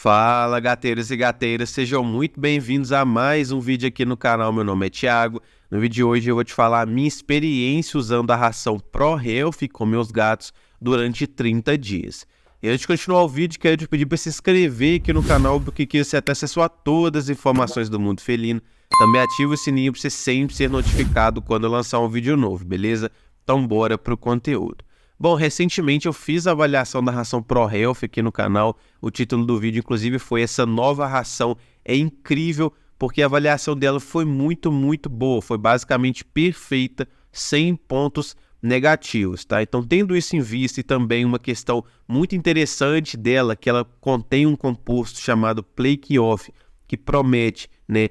Fala, gateiros e gateiras, sejam muito bem-vindos a mais um vídeo aqui no canal. Meu nome é Thiago. No vídeo de hoje eu vou te falar a minha experiência usando a ração Pro Health com meus gatos durante 30 dias. E antes de continuar o vídeo, quero te pedir para se inscrever aqui no canal, porque aqui você tem acesso a todas as informações do mundo felino. Também ativa o sininho para você sempre ser notificado quando eu lançar um vídeo novo, beleza? Então bora pro conteúdo. Bom, recentemente eu fiz a avaliação da ração Pro Health aqui no canal. O título do vídeo, inclusive, foi essa nova ração. É incrível, porque a avaliação dela foi muito boa. Foi basicamente perfeita, sem pontos negativos, tá? Então, tendo isso em vista e também uma questão muito interessante dela, que ela contém um composto chamado Plaque Off, que promete, né,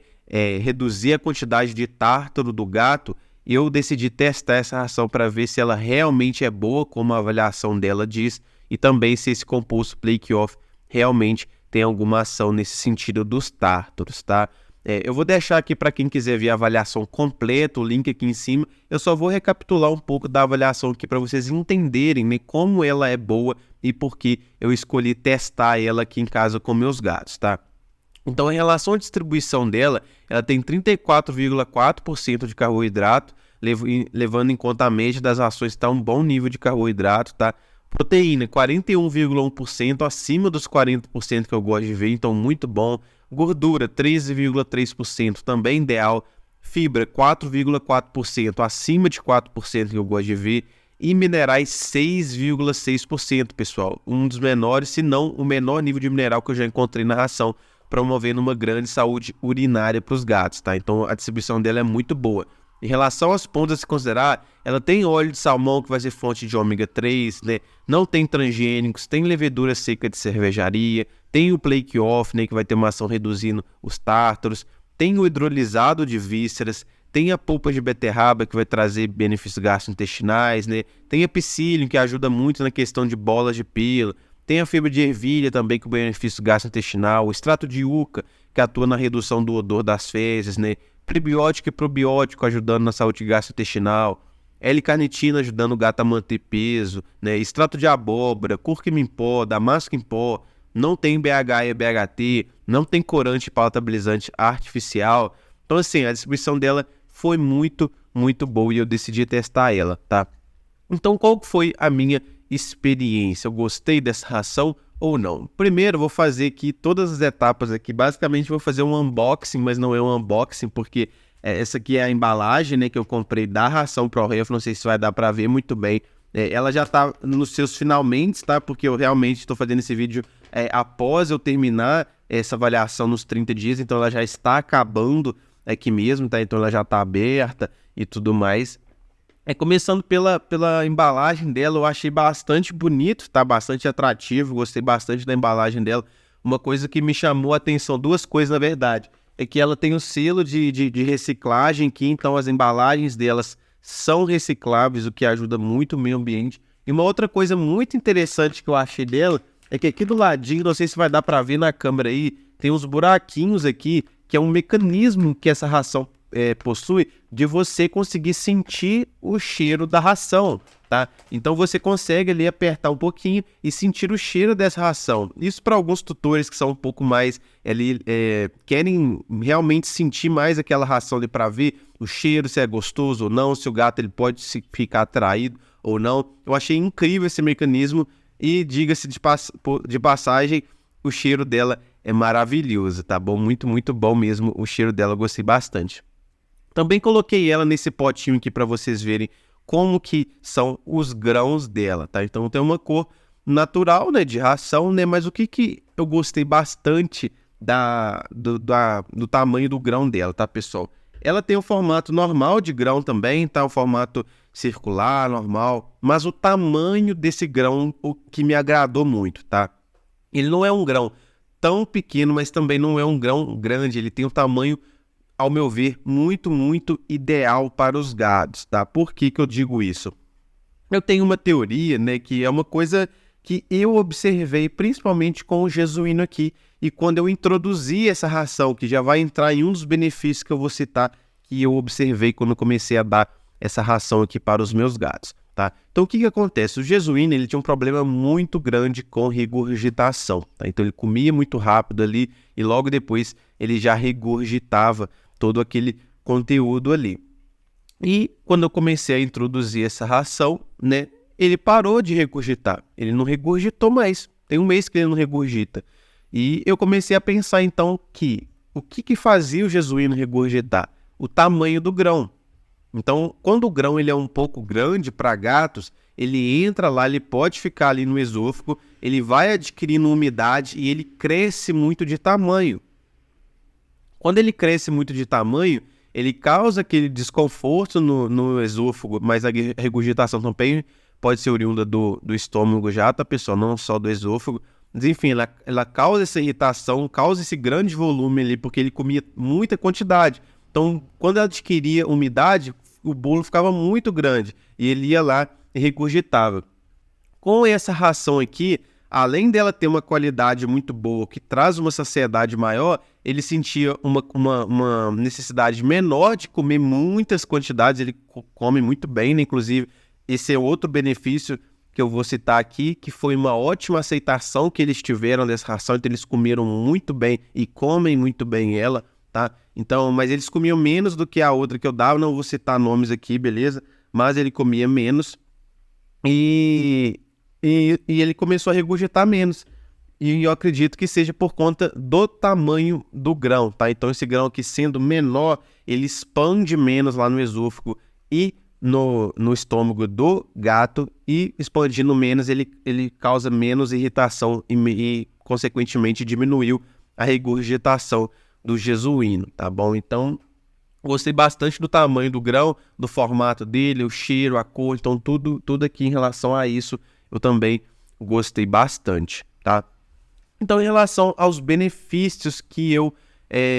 reduzir a quantidade de tártaro do gato. Eu decidi testar essa ração para ver se ela realmente é boa, como a avaliação dela diz, e também se esse composto Plaque Off realmente tem alguma ação nesse sentido dos tártaros, tá? Eu vou deixar aqui para quem quiser ver a avaliação completa, o link aqui em cima. Eu só vou recapitular um pouco da avaliação aqui para vocês entenderem, né, como ela é boa e por que eu escolhi testar ela aqui em casa com meus gatos, tá? Então, em relação à distribuição dela, ela tem 34,4% de carboidrato, levando em conta a média das rações, está um bom nível de carboidrato, tá? Proteína, 41,1%, acima dos 40% que eu gosto de ver, então muito bom. Gordura, 13,3%, também ideal. Fibra, 4,4%, acima de 4% que eu gosto de ver. E minerais, 6,6%, pessoal. Um dos menores, se não o menor nível de mineral que eu já encontrei na ração, promovendo uma grande saúde urinária para os gatos, tá? Então a distribuição dela é muito boa. Em relação aos pontos a se considerar, ela tem óleo de salmão, que vai ser fonte de ômega 3, né? Não tem transgênicos, tem levedura seca de cervejaria, tem o Plaque Off, né, que vai ter uma ação reduzindo os tártaros, tem o hidrolisado de vísceras, tem a polpa de beterraba, que vai trazer benefícios gastrointestinais, né? Tem a psyllium, que ajuda muito na questão de bolas de pelo. Tem a fibra de ervilha também com benefício gastrointestinal, o extrato de yucca, que atua na redução do odor das fezes, né? Prebiótico e probiótico ajudando na saúde gastrointestinal, L-carnitina ajudando o gato a manter peso, né? Extrato de abóbora, cúrcuma em pó, damasco em pó, não tem BH e BHT, não tem corante palatabilizante artificial. Então, assim, a distribuição dela foi muito boa e eu decidi testar ela, tá? Então, qual foi a minha experiência? Eu gostei dessa ração ou não? Primeiro, eu vou fazer aqui todas as etapas aqui. Basicamente, vou fazer um unboxing, mas não é um unboxing, porque essa aqui é a embalagem, né, que eu comprei da ração Pro Health. Não sei se vai dar para ver muito bem. Ela já tá nos seus finalmente, tá? Porque eu realmente estou fazendo esse vídeo após eu terminar essa avaliação nos 30 dias. Então, ela já está acabando aqui mesmo, tá? Então, ela já está aberta e tudo mais. Começando pela embalagem dela, eu achei bastante bonito, tá? Bastante atrativo, gostei bastante da embalagem dela. Uma coisa que me chamou a atenção, duas coisas na verdade, é que ela tem o selo de reciclagem aqui, então as embalagens delas são recicláveis, o que ajuda muito o meio ambiente. E uma outra coisa muito interessante que eu achei dela, é que aqui do ladinho, não sei se vai dar para ver na câmera aí, tem uns buraquinhos aqui, que é um mecanismo que essa ração possui de você conseguir sentir o cheiro da ração, tá? Então você consegue ali apertar um pouquinho e sentir o cheiro dessa ração. Isso para alguns tutores que são um pouco mais ali, querem realmente sentir mais aquela ração ali para ver o cheiro, se é gostoso ou não, se o gato ele pode ficar atraído ou não. Eu achei incrível esse mecanismo e diga-se de passagem, o cheiro dela é maravilhoso, tá bom? Muito bom mesmo o cheiro dela, eu gostei bastante. Também coloquei ela nesse potinho aqui para vocês verem como que são os grãos dela, tá? Então tem uma cor natural, né, de ração, né? Mas o que eu gostei bastante do tamanho do grão dela, tá, pessoal? Ela tem o formato normal de grão também, tá? O formato circular, normal. Mas o tamanho desse grão, o que me agradou muito, tá? Ele não é um grão tão pequeno, mas também não é um grão grande. Ele tem um tamanho, ao meu ver, muito ideal para os gados, tá? Por que eu digo isso? Eu tenho uma teoria, né, que é uma coisa que eu observei principalmente com o Jesuíno aqui, e quando eu introduzi essa ração, que já vai entrar em um dos benefícios que eu vou citar, que eu observei quando eu comecei a dar essa ração aqui para os meus gatos. tá? Então, o que acontece? O Jesuíno, ele tinha um problema muito grande com regurgitação, tá? Então, ele comia muito rápido ali e logo depois ele já regurgitava todo aquele conteúdo ali. E quando eu comecei a introduzir essa ração, né, ele parou de regurgitar. Ele não regurgitou mais. Tem um mês que ele não regurgita. E eu comecei a pensar, então, que o que fazia o Jesuíno regurgitar? O tamanho do grão. Então, quando o grão ele é um pouco grande para gatos, ele entra lá, ele pode ficar ali no esôfago, ele vai adquirindo umidade e ele cresce muito de tamanho. Quando ele cresce muito de tamanho, ele causa aquele desconforto no esôfago, mas a regurgitação também pode ser oriunda do estômago já, tá, pessoal? Não só do esôfago. Mas, enfim, ela causa essa irritação, causa esse grande volume ali, porque ele comia muita quantidade. Então, quando ela adquiria umidade, o bolo ficava muito grande e ele ia lá e regurgitava. Com essa ração aqui, além dela ter uma qualidade muito boa, que traz uma saciedade maior, ele sentia uma necessidade menor de comer muitas quantidades, ele come muito bem, né? Inclusive, esse é outro benefício que eu vou citar aqui, que foi uma ótima aceitação que eles tiveram dessa ração, então eles comeram muito bem e comem muito bem ela, tá? Então, mas eles comiam menos do que a outra que eu dava, não vou citar nomes aqui, beleza? Mas ele comia menos e ele começou a regurgitar menos. E eu acredito que seja por conta do tamanho do grão, tá? Então esse grão aqui sendo menor, ele expande menos lá no esôfago e no estômago do gato, e expandindo menos ele causa menos irritação e consequentemente diminuiu a regurgitação do Jesuíno, tá bom? Então gostei bastante do tamanho do grão, do formato dele, o cheiro, a cor, então tudo aqui em relação a isso eu também gostei bastante, tá? Então, em relação aos benefícios que eu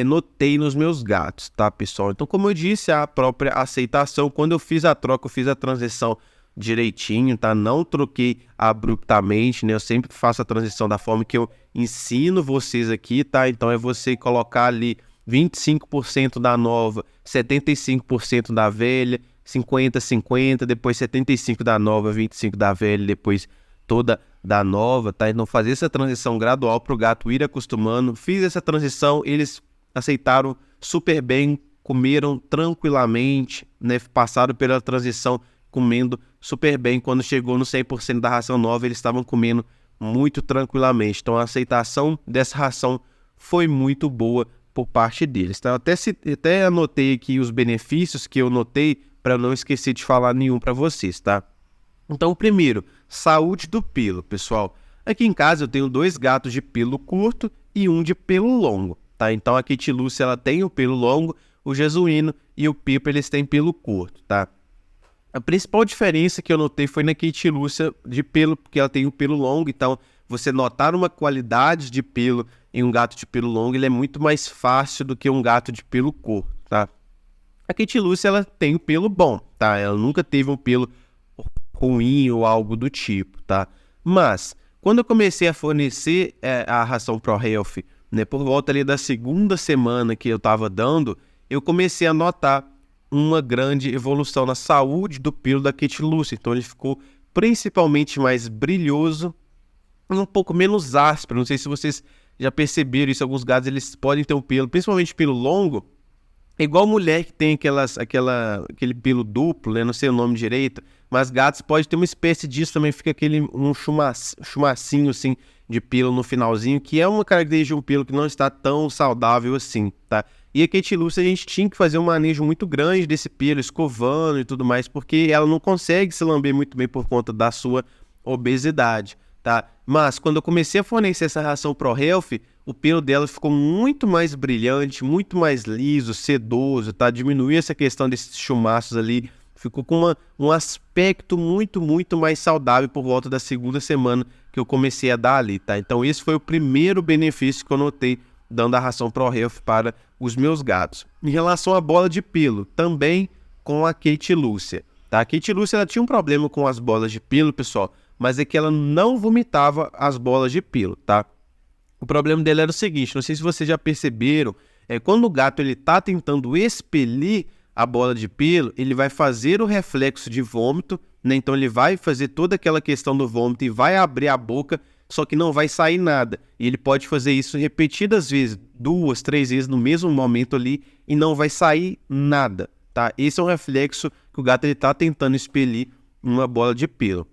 notei nos meus gatos, tá, pessoal? Então, como eu disse, a própria aceitação, quando eu fiz a troca, eu fiz a transição direitinho, tá? Não troquei abruptamente, né? Eu sempre faço a transição da forma que eu ensino vocês aqui, tá? Então, é você colocar ali 25% da nova, 75% da velha, 50-50, depois 75% da nova, 25% da velha, depois toda da nova, tá? Então fazer essa transição gradual para o gato ir acostumando. Fiz essa transição, eles aceitaram super bem, comeram tranquilamente, né? Passaram pela transição comendo super bem. Quando chegou no 100% da ração nova, eles estavam comendo muito tranquilamente. Então a aceitação dessa ração foi muito boa por parte deles, tá? Até anotei aqui os benefícios que eu notei para não esquecer de falar nenhum para vocês, tá? Então, primeiro, saúde do pelo, pessoal. Aqui em casa eu tenho 2 gatos de pelo curto e um de pelo longo, tá? Então a Kitty Lucy, ela tem o pelo longo, o Jesuíno e o Pipo, eles têm pelo curto, tá? A principal diferença que eu notei foi na Kitty Lucy de pelo, porque ela tem o pelo longo, então você notar uma qualidade de pelo em um gato de pelo longo, ele é muito mais fácil do que um gato de pelo curto, tá? A Kitty Lucy, ela tem o pelo bom, tá? Ela nunca teve um pelo ruim ou algo do tipo, tá? Mas, quando eu comecei a fornecer a ração Pro Health, né, por volta ali da 2ª semana que eu tava dando, eu comecei a notar uma grande evolução na saúde do pelo da Kitty Lucy. Então ele ficou principalmente mais brilhoso e um pouco menos áspero. Não sei se vocês já perceberam isso, alguns gatos eles podem ter um pelo, principalmente pelo longo, é igual mulher que tem aquele pelo duplo, né? Não sei o nome direito, mas gatos pode ter uma espécie disso também, fica um chumacinho assim de pelo no finalzinho, que é uma característica de um pelo que não está tão saudável assim, tá? E a Kitty Lucy, a gente tinha que fazer um manejo muito grande desse pelo, escovando e tudo mais, porque ela não consegue se lamber muito bem por conta da sua obesidade, tá? Mas quando eu comecei a fornecer essa ração Pro Health, o pelo dela ficou muito mais brilhante, muito mais liso, sedoso, tá? Diminuiu essa questão desses chumaços ali, ficou com um aspecto muito mais saudável por volta da 2ª semana que eu comecei a dar ali, tá? Então esse foi o primeiro benefício que eu notei dando a ração Pro Health para os meus gatos. Em relação à bola de pelo, também com a Kitty Lucy, tá? A Kitty Lucy, ela tinha um problema com as bolas de pelo, pessoal, mas é que ela não vomitava as bolas de pelo, tá? O problema dele era o seguinte, não sei se vocês já perceberam, quando o gato ele tá tentando expelir a bola de pelo, ele vai fazer o reflexo de vômito, né? Então ele vai fazer toda aquela questão do vômito e vai abrir a boca, só que não vai sair nada. E ele pode fazer isso repetidas vezes, 2, 3 vezes no mesmo momento ali, e não vai sair nada, tá? Esse é um reflexo que o gato está tentando expelir uma bola de pelo.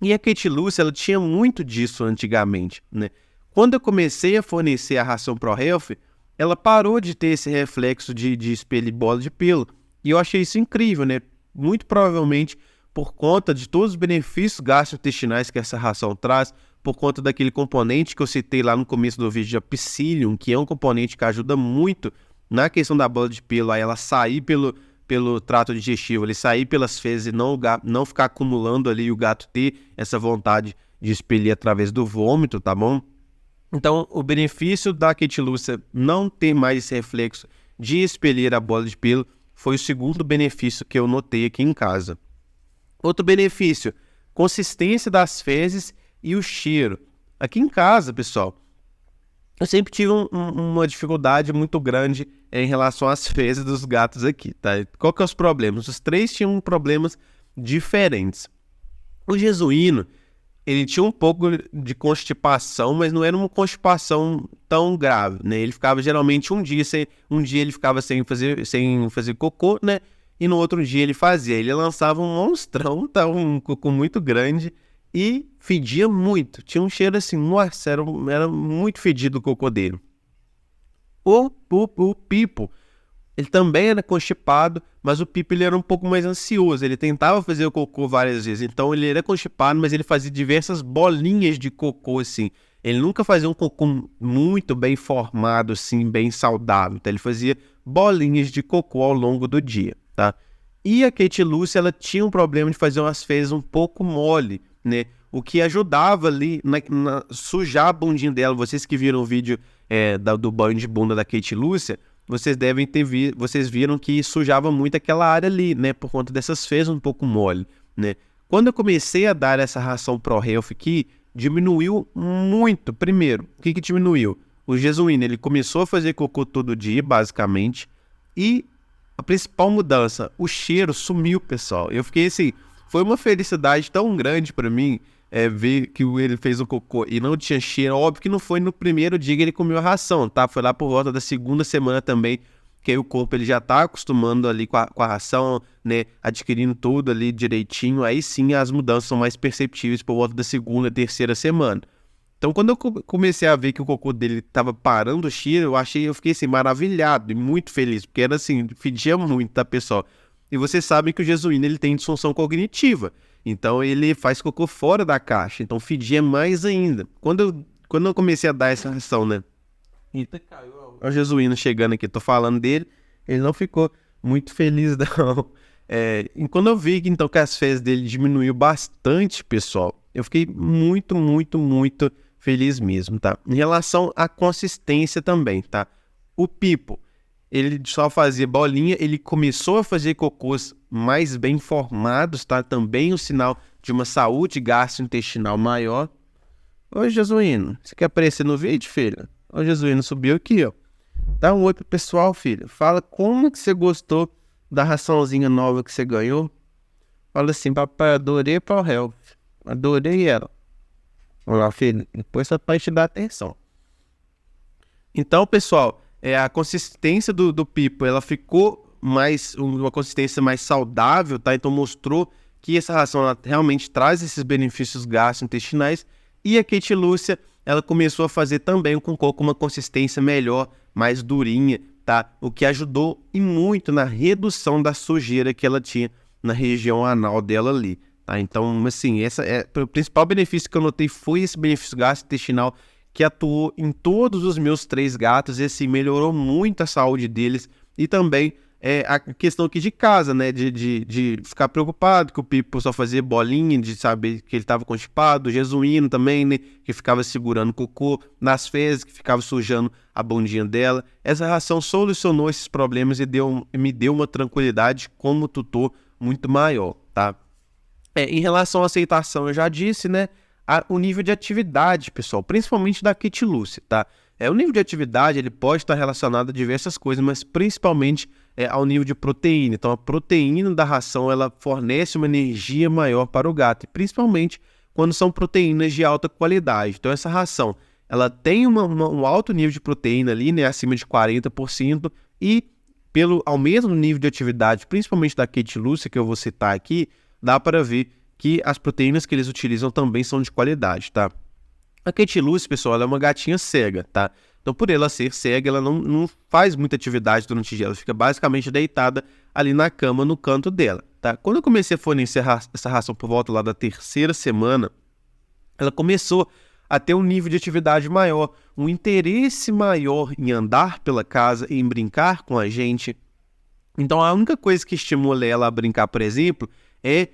E a Kate Lucy, ela tinha muito disso antigamente, né? Quando eu comecei a fornecer a ração ProHealth, ela parou de ter esse reflexo de expelir bola de pelo. E eu achei isso incrível, né? Muito provavelmente por conta de todos os benefícios gastrointestinais que essa ração traz, por conta daquele componente que eu citei lá no começo do vídeo, a Psyllium, que é um componente que ajuda muito na questão da bola de pelo, aí ela sair pelo trato digestivo, ele sair pelas fezes e não ficar acumulando ali e o gato ter essa vontade de expelir através do vômito, tá bom? Então, o benefício da Kate Lucy não ter mais esse reflexo de expelir a bola de pelo foi o segundo benefício que eu notei aqui em casa. Outro benefício, consistência das fezes e o cheiro. Aqui em casa, pessoal, eu sempre tive uma dificuldade muito grande em relação às fezes dos gatos aqui, tá? Qual que é os problemas? Os três tinham problemas diferentes. O Jesuíno, ele tinha um pouco de constipação, mas não era uma constipação tão grave, né? Ele ficava geralmente um dia ele ficava sem fazer cocô, né? E no outro dia ele fazia. Ele lançava um monstrão, tá? Um cocô muito grande e fedia muito. Tinha um cheiro assim, nossa, era muito fedido o cocô dele. O Pipo, ele também era constipado, mas o Pipo ele era um pouco mais ansioso. Ele tentava fazer o cocô várias vezes. Então ele era constipado, mas ele fazia diversas bolinhas de cocô, assim. Ele nunca fazia um cocô muito bem formado, assim, bem saudável. Então ele fazia bolinhas de cocô ao longo do dia, tá? E a Kate Lucy, ela tinha um problema de fazer umas fezes um pouco mole, né? O que ajudava ali sujar a bundinha dela. Vocês que viram o vídeo do banho de bunda da Kate Lucy, vocês viram que sujava muito aquela área ali, né? Por conta dessas fezes um pouco mole, né? Quando eu comecei a dar essa ração ProHealth aqui, diminuiu muito. Primeiro, o que diminuiu? O Jesuíno, ele começou a fazer cocô todo dia, basicamente. E a principal mudança, o cheiro sumiu, pessoal. Eu fiquei assim, foi uma felicidade tão grande pra mim ver que ele fez o cocô e não tinha cheiro. Óbvio que não foi no primeiro dia que ele comeu a ração, tá? Foi lá por volta da segunda semana também, que aí o corpo ele já tá acostumando ali com a ração, né? Adquirindo tudo ali direitinho. Aí sim as mudanças são mais perceptíveis por volta da segunda, terceira semana. Então quando eu comecei a ver que o cocô dele tava parando o cheiro, eu fiquei assim maravilhado e muito feliz, porque era assim, fedia muito, tá, pessoal? E vocês sabem que o Jesuíno ele tem disfunção cognitiva. Então ele faz cocô fora da caixa, então fedia mais ainda. Quando eu comecei a dar essa ração, né? Eita, caiu. Olha o Jesuíno chegando aqui, tô falando dele, ele não ficou muito feliz não. E quando eu vi que então que as fezes dele diminuiu bastante, pessoal, eu fiquei muito, muito, muito feliz mesmo, tá? Em relação à consistência também, tá? O Pipo, ele só fazia bolinha, ele começou a fazer cocôs mais bem formados, tá? Também um sinal de uma saúde gastrointestinal maior. Ô, Jesuíno, você quer aparecer no vídeo, filho? Ô, Jesuíno subiu aqui, ó. Dá um oi pro pessoal, filho. Fala como que você gostou da raçãozinha nova que você ganhou. Fala assim, papai, adorei a ProHealth. Adorei ela. Olha lá, filho, depois só pra te dar atenção. Então, pessoal, a consistência do Pipo, ela ficou uma consistência mais saudável, tá? Então mostrou que essa ração ela realmente traz esses benefícios gastrointestinais. E a Kate Lucy, ela começou a fazer também com uma consistência melhor, mais durinha, tá? O que ajudou e muito na redução da sujeira que ela tinha na região anal dela ali, tá? Então, assim, o principal benefício que eu notei foi esse benefício gastrointestinal que atuou em todos os meus 3 gatos e assim, melhorou muito a saúde deles e também a questão aqui de casa, né, de ficar preocupado que o Pipo só fazia bolinha, de saber que ele estava constipado, o Jesuíno também, né, que ficava segurando cocô nas fezes, que ficava sujando a bundinha dela. Essa ração solucionou esses problemas e me deu uma tranquilidade como tutor muito maior, tá? Em relação à aceitação, eu já disse, né, o nível de atividade, pessoal, principalmente da Kate Lucy, tá? O nível de atividade, ele pode estar relacionado a diversas coisas, mas principalmente ao nível de proteína. Então, a proteína da ração ela fornece uma energia maior para o gato, e principalmente quando são proteínas de alta qualidade. Então, essa ração ela tem um alto nível de proteína ali, né, acima de 40%, e ao mesmo nível de atividade, principalmente da Kate Lucy, que eu vou citar aqui, dá para ver que as proteínas que eles utilizam também são de qualidade, tá? A Kate Lucy, pessoal, ela é uma gatinha cega, tá? Então, por ela ser cega, ela não faz muita atividade durante o dia, ela fica basicamente deitada ali na cama, no canto dela, tá? Quando eu comecei a fornecer essa ração por volta lá da 3ª semana, ela começou a ter um nível de atividade maior, um interesse maior em andar pela casa, em brincar com a gente. Então, a única coisa que estimula ela a brincar, por exemplo, é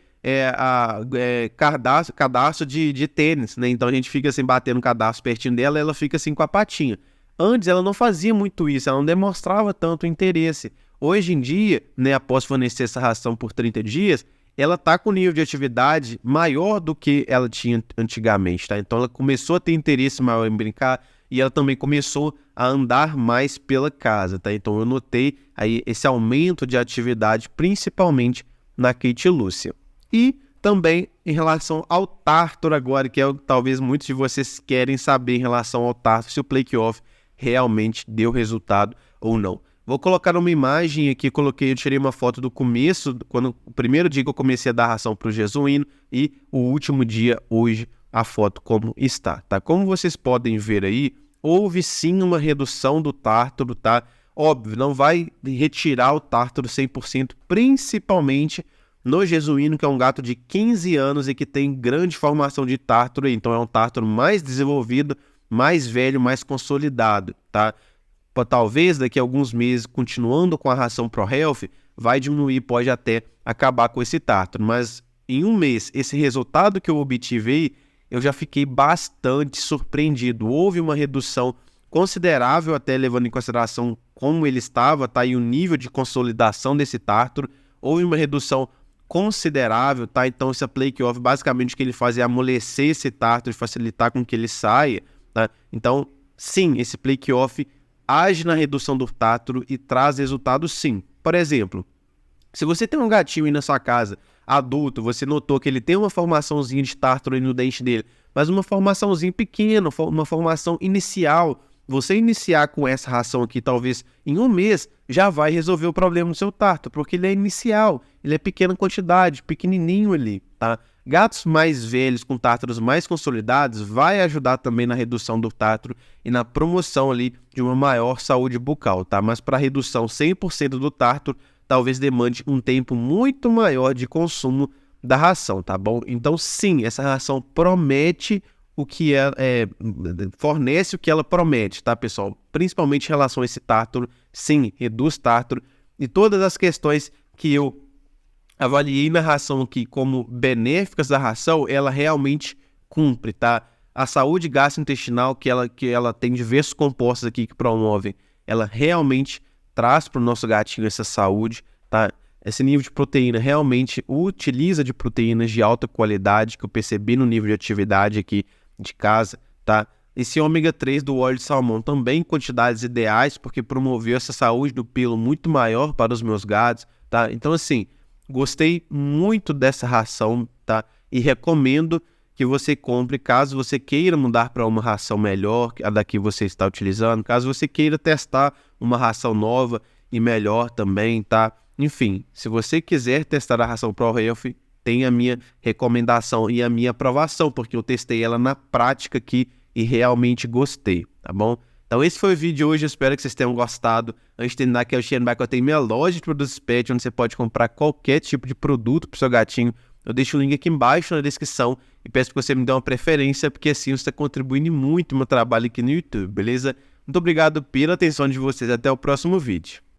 cadastro de tênis, né? Então, a gente fica assim, batendo o cadastro pertinho dela, ela fica assim com a patinha. Antes, ela não fazia muito isso, ela não demonstrava tanto interesse. Hoje em dia, né, após fornecer essa ração por 30 dias, ela está com um nível de atividade maior do que ela tinha antigamente, tá? Então, ela começou a ter interesse maior em brincar e ela também começou a andar mais pela casa, tá? Então, eu notei aí esse aumento de atividade, principalmente na Kate Lucy. E também em relação ao Tartar agora, que é o que talvez muitos de vocês querem saber em relação ao Tartar, se o Plake Off realmente deu resultado ou não. Vou colocar uma imagem aqui, eu tirei uma foto do começo, o primeiro dia que eu comecei a dar ração para o Jesuíno e o último dia, hoje, a foto como está, tá? Como vocês podem ver aí, houve sim uma redução do tártaro, tá? Óbvio, não vai retirar o tártaro 100%, principalmente no Jesuíno, que é um gato de 15 anos e que tem grande formação de tártaro, então é um tártaro mais desenvolvido, mais velho, mais consolidado, tá? Talvez daqui a alguns meses, continuando com a ração ProHealth, vai diminuir, pode até acabar com esse tártaro, mas em um mês, esse resultado que eu obtive aí, eu já fiquei bastante surpreendido. Houve uma redução considerável, até levando em consideração como ele estava, tá? E o nível de consolidação desse tártaro, houve uma redução considerável, tá? Então, esse Plake Off, basicamente, o que ele faz é amolecer esse tártaro e facilitar com que ele saia, tá? Então, sim, esse Plake Off age na redução do tártaro e traz resultados sim. Por exemplo, se você tem um gatinho aí na sua casa, adulto, você notou que ele tem uma formaçãozinha de tártaro aí no dente dele, mas uma formaçãozinha pequena, uma formação inicial, você iniciar com essa ração aqui, talvez em um mês, já vai resolver o problema do seu tártaro, porque ele é inicial, ele é pequena quantidade, pequenininho ali, tá? Gatos mais velhos, com tártaros mais consolidados, vai ajudar também na redução do tártaro e na promoção ali de uma maior saúde bucal, tá? Mas para redução 100% do tártaro, talvez demande um tempo muito maior de consumo da ração, tá bom? Então, sim, essa ração promete o que fornece o que ela promete, tá, pessoal? Principalmente em relação a esse tártaro, sim, reduz tártaro e todas as questões que eu avaliei na ração aqui como benéficas da ração, ela realmente cumpre, tá? A saúde gastrointestinal que ela tem diversos compostos aqui que promovem, ela realmente traz para o nosso gatinho essa saúde, tá? Esse nível de proteína realmente utiliza de proteínas de alta qualidade, que eu percebi no nível de atividade aqui de casa, tá? Esse ômega 3 do óleo de salmão também em quantidades ideais, porque promoveu essa saúde do pelo muito maior para os meus gatos, tá? Então, assim, gostei muito dessa ração, tá? E recomendo que você compre caso você queira mudar para uma ração melhor, a da que você está utilizando, caso você queira testar uma ração nova e melhor também, tá? Enfim, se você quiser testar a ração ProHealth, tem a minha recomendação e a minha aprovação, porque eu testei ela na prática aqui e realmente gostei, tá bom? Então esse foi o vídeo de hoje, eu espero que vocês tenham gostado. Antes de terminar aqui, eu tenho minha loja de produtos pet, onde você pode comprar qualquer tipo de produto para o seu gatinho. Eu deixo o link aqui embaixo na descrição e peço que você me dê uma preferência, porque assim você está contribuindo muito no meu trabalho aqui no YouTube, beleza? Muito obrigado pela atenção de vocês, até o próximo vídeo.